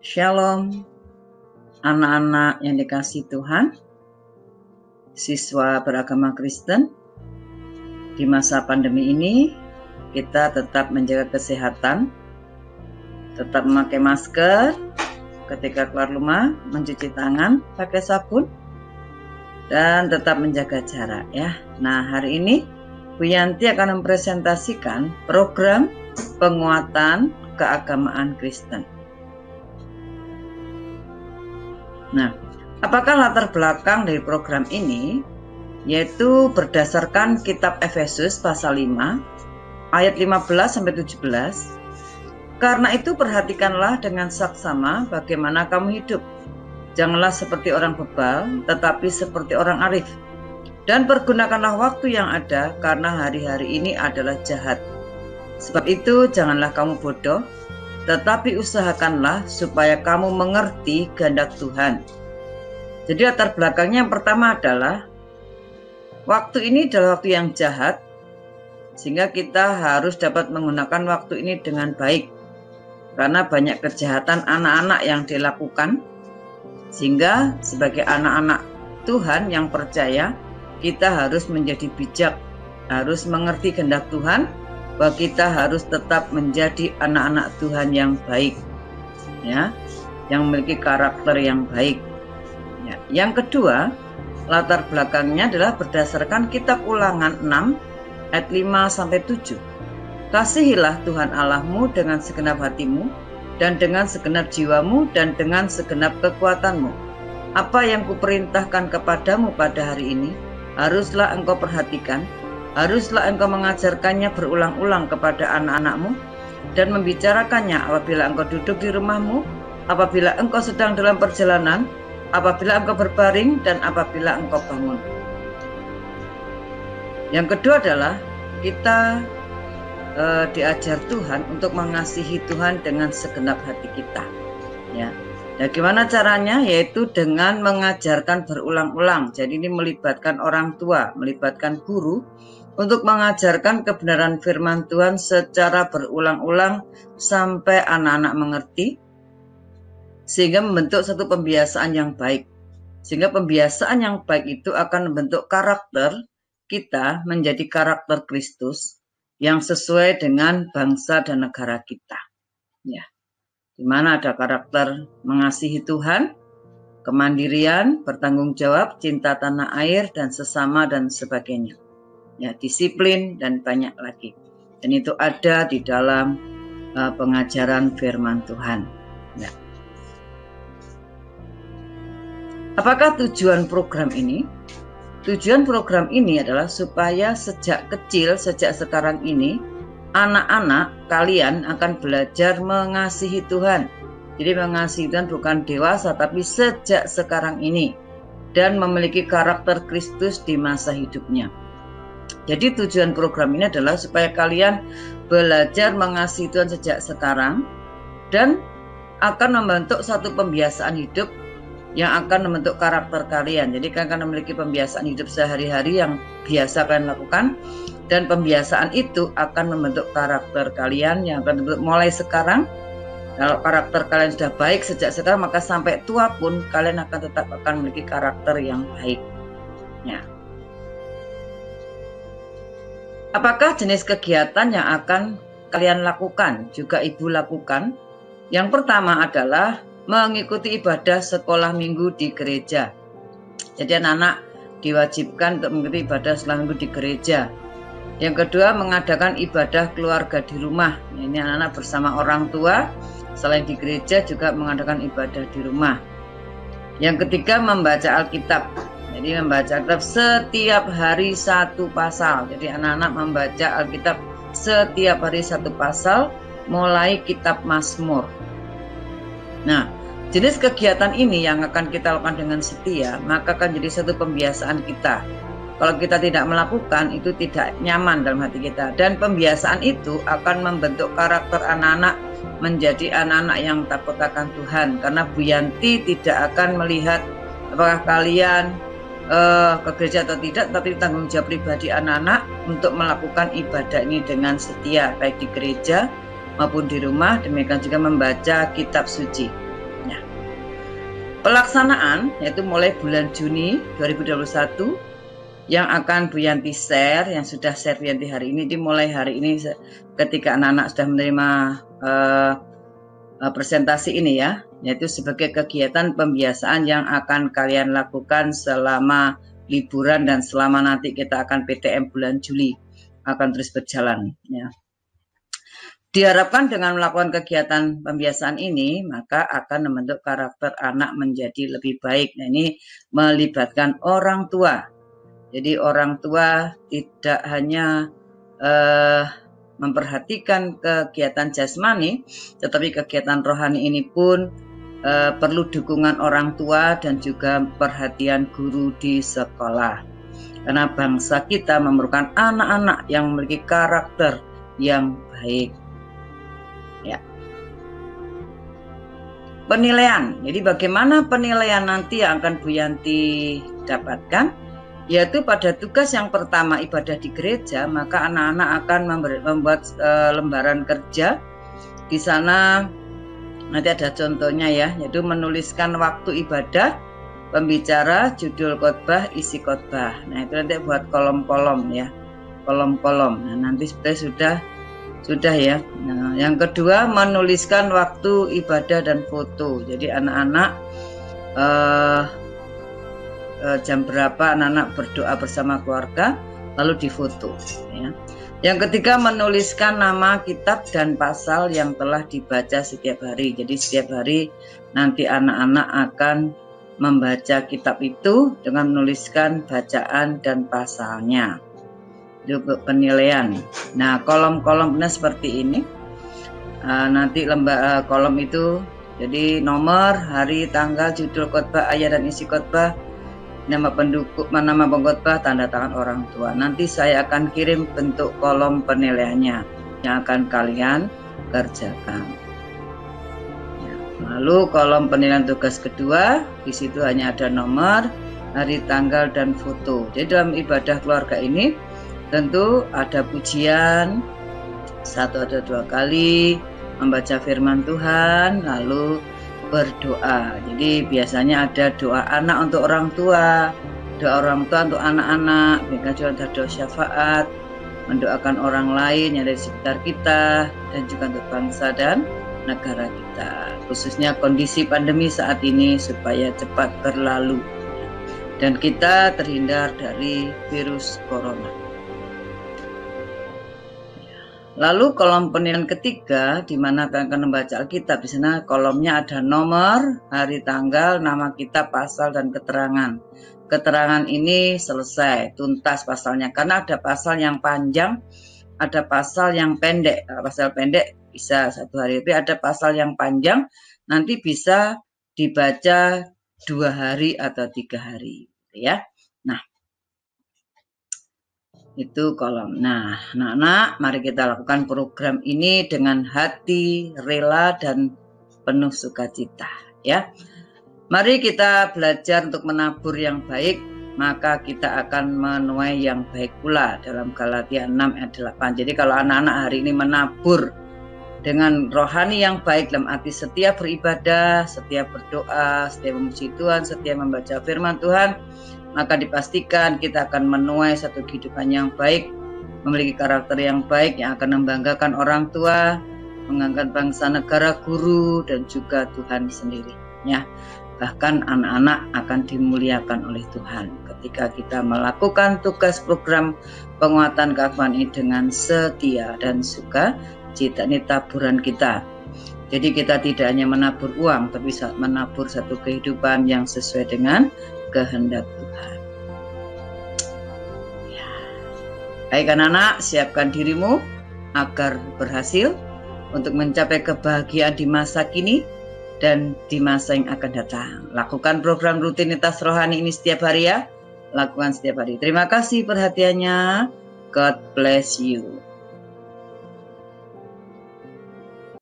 Shalom, anak-anak yang dikasihi Tuhan, siswa beragama Kristen. Di masa pandemi ini, kita tetap menjaga kesehatan, tetap memakai masker ketika keluar rumah, mencuci tangan pakai sabun, dan tetap menjaga jarak ya. Nah, hari ini Bu Yanti akan mempresentasikan program penguatan keagamaan Kristen. Nah, apakah latar belakang dari program ini? Yaitu berdasarkan kitab Efesus pasal 5 ayat 15-17. Karena itu perhatikanlah dengan saksama bagaimana kamu hidup. Janganlah seperti orang bebal, tetapi seperti orang arif. Dan pergunakanlah waktu yang ada, karena hari-hari ini adalah jahat. Sebab itu janganlah kamu bodoh, tetapi usahakanlah supaya kamu mengerti kehendak Tuhan. Jadi latar belakangnya yang pertama adalah waktu ini adalah waktu yang jahat, sehingga kita harus dapat menggunakan waktu ini dengan baik. Karena banyak kejahatan anak-anak yang dilakukan, sehingga sebagai anak-anak Tuhan yang percaya, kita harus menjadi bijak, harus mengerti kehendak Tuhan, bahwa kita harus tetap menjadi anak-anak Tuhan yang baik, ya, yang memiliki karakter yang baik. Ya. Yang kedua, latar belakangnya adalah berdasarkan kitab Ulangan 6 ayat 5-7. Kasihilah Tuhan Allahmu dengan segenap hatimu, dan dengan segenap jiwamu, dan dengan segenap kekuatanmu. Apa yang kuperintahkan kepadamu pada hari ini, haruslah engkau perhatikan. Haruslah engkau mengajarkannya berulang-ulang kepada anak-anakmu dan membicarakannya apabila engkau duduk di rumahmu, apabila engkau sedang dalam perjalanan, apabila engkau berbaring, dan apabila engkau bangun. Yang kedua adalah kita diajar Tuhan untuk mengasihi Tuhan dengan segenap hati kita. Ya. Nah, gimana caranya? Yaitu dengan mengajarkan berulang-ulang. Jadi ini melibatkan orang tua, melibatkan guru, untuk mengajarkan kebenaran firman Tuhan secara berulang-ulang sampai anak-anak mengerti, sehingga membentuk satu pembiasaan yang baik. Sehingga pembiasaan yang baik itu akan membentuk karakter kita menjadi karakter Kristus yang sesuai dengan bangsa dan negara kita. Ya. Di mana ada karakter mengasihi Tuhan, kemandirian, bertanggung jawab, cinta tanah air dan sesama dan sebagainya. Ya, disiplin dan banyak lagi. Dan itu ada di dalam pengajaran firman Tuhan. Ya. Apakah tujuan program ini? Tujuan program ini adalah supaya sejak kecil, sejak sekarang ini, anak-anak kalian akan belajar mengasihi Tuhan. Jadi mengasihi Tuhan bukan dewasa, tapi sejak sekarang ini. Dan memiliki karakter Kristus di masa hidupnya. Jadi tujuan program ini adalah supaya kalian belajar mengasihi Tuhan sejak sekarang dan akan membentuk satu pembiasaan hidup yang akan membentuk karakter kalian. Jadi kalian akan memiliki pembiasaan hidup sehari-hari yang biasa kalian lakukan, dan pembiasaan itu akan membentuk karakter kalian yang akan dibentuk mulai sekarang. Kalau karakter kalian sudah baik sejak sekarang, maka sampai tua pun kalian tetap akan memiliki karakter yang baik. Ya. Apakah jenis kegiatan yang akan kalian lakukan, juga ibu lakukan? Yang pertama adalah mengikuti ibadah sekolah minggu di gereja. Jadi anak-anak diwajibkan untuk mengikuti ibadah sekolah minggu di gereja. Yang kedua, mengadakan ibadah keluarga di rumah. Ini anak-anak bersama orang tua, selain di gereja juga mengadakan ibadah di rumah. Yang ketiga, membaca Alkitab. Jadi membaca Alkitab setiap hari satu pasal. Jadi anak-anak membaca Alkitab setiap hari satu pasal, mulai kitab Mazmur. Nah, jenis kegiatan ini yang akan kita lakukan dengan setia, maka akan jadi satu pembiasaan kita. Kalau kita tidak melakukan, itu tidak nyaman dalam hati kita. Dan pembiasaan itu akan membentuk karakter anak-anak menjadi anak-anak yang takut akan Tuhan. Karena Bu Yanti tidak akan melihat apakah kalian ke gereja atau tidak, tapi tanggung jawab pribadi anak-anak untuk melakukan ibadah ini dengan setia, baik di gereja maupun di rumah. Demikian juga membaca kitab suci. Pelaksanaan yaitu mulai bulan Juni 2021 yang akan Bu Yanti share, yang sudah share Bu Yanti hari ini, dimulai hari ini ketika anak-anak sudah menerima presentasi ini ya, yaitu sebagai kegiatan pembiasaan yang akan kalian lakukan selama liburan dan selama nanti kita akan PTM bulan Juli akan terus berjalan ya. Diharapkan dengan melakukan kegiatan pembiasaan ini, maka akan membentuk karakter anak menjadi lebih baik. Nah, ini melibatkan orang tua. Jadi orang tua tidak hanya memperhatikan kegiatan jasmani, tetapi kegiatan rohani ini pun perlu dukungan orang tua dan juga perhatian guru di sekolah. Karena bangsa kita memerlukan anak-anak yang memiliki karakter yang baik. Ya. Penilaian. Jadi bagaimana penilaian nanti yang akan Bu Yanti dapatkan? Yaitu pada tugas yang pertama ibadah di gereja, maka anak-anak akan membuat lembaran kerja. Di sana nanti ada contohnya ya, yaitu menuliskan waktu ibadah, pembicara, judul khotbah, isi khotbah. Nah, itu nanti buat kolom-kolom ya, kolom-kolom. Nah, nanti sudah ya. Nah, yang kedua menuliskan waktu ibadah dan foto. Jadi anak-anak jam berapa anak-anak berdoa bersama keluarga, lalu difoto ya. Yang ketiga menuliskan nama kitab dan pasal yang telah dibaca setiap hari. Jadi setiap hari nanti anak-anak akan membaca kitab itu dengan menuliskan bacaan dan pasalnya. Itu penilaian. Nah, kolom-kolomnya seperti ini. Nanti kolom itu jadi nomor, hari, tanggal, judul khotbah, ayat dan isi khotbah, nama pendukung, nama pengkhotbah, tanda tangan orang tua. Nanti saya akan kirim bentuk kolom penilaiannya yang akan kalian kerjakan. Ya. Lalu kolom penilaian tugas kedua, di situ hanya ada nomor, hari, tanggal, dan foto. Jadi dalam ibadah keluarga ini tentu ada pujian, 1 atau 2 kali, membaca firman Tuhan, lalu berdoa. Jadi biasanya ada doa anak untuk orang tua, doa orang tua untuk anak-anak, mereka juga ada doa syafaat, mendoakan orang lain yang ada di sekitar kita, dan juga untuk bangsa dan negara kita. Khususnya kondisi pandemi saat ini supaya cepat berlalu dan kita terhindar dari virus corona. Lalu kolom penilaian ketiga, di mana kalian akan membaca Alkitab. Di sana kolomnya ada nomor, hari, tanggal, nama kitab, pasal, dan keterangan. Keterangan ini selesai, tuntas pasalnya. Karena ada pasal yang panjang, ada pasal yang pendek. Pasal pendek bisa 1 hari, tapi ada pasal yang panjang, nanti bisa dibaca 2 hari atau 3 hari. Ya. Nah, itu kolom. Nah, anak-anak, mari kita lakukan program ini dengan hati rela dan penuh sukacita ya. Mari kita belajar untuk menabur yang baik, maka kita akan menuai yang baik pula, dalam Galatia 6 ayat 8. Jadi kalau anak-anak hari ini menabur dengan rohani yang baik, dalam arti setiap beribadah, setiap berdoa, setiap memuji Tuhan, setiap membaca firman Tuhan, maka dipastikan kita akan menuai satu kehidupan yang baik, memiliki karakter yang baik yang akan membanggakan orang tua, mengangkat bangsa, negara, guru, dan juga Tuhan sendiri ya. Bahkan anak-anak akan dimuliakan oleh Tuhan ketika kita melakukan tugas program penguatan keagamaan ini dengan setia dan sukacita. Ini taburan kita. Jadi kita tidak hanya menabur uang, tapi menabur satu kehidupan yang sesuai dengan kehendak Tuhan. Ya. Baik anak-anak, siapkan dirimu agar berhasil untuk mencapai kebahagiaan di masa kini dan di masa yang akan datang. Lakukan program rutinitas rohani ini setiap hari ya. Lakukan setiap hari. Terima kasih perhatiannya. God bless you.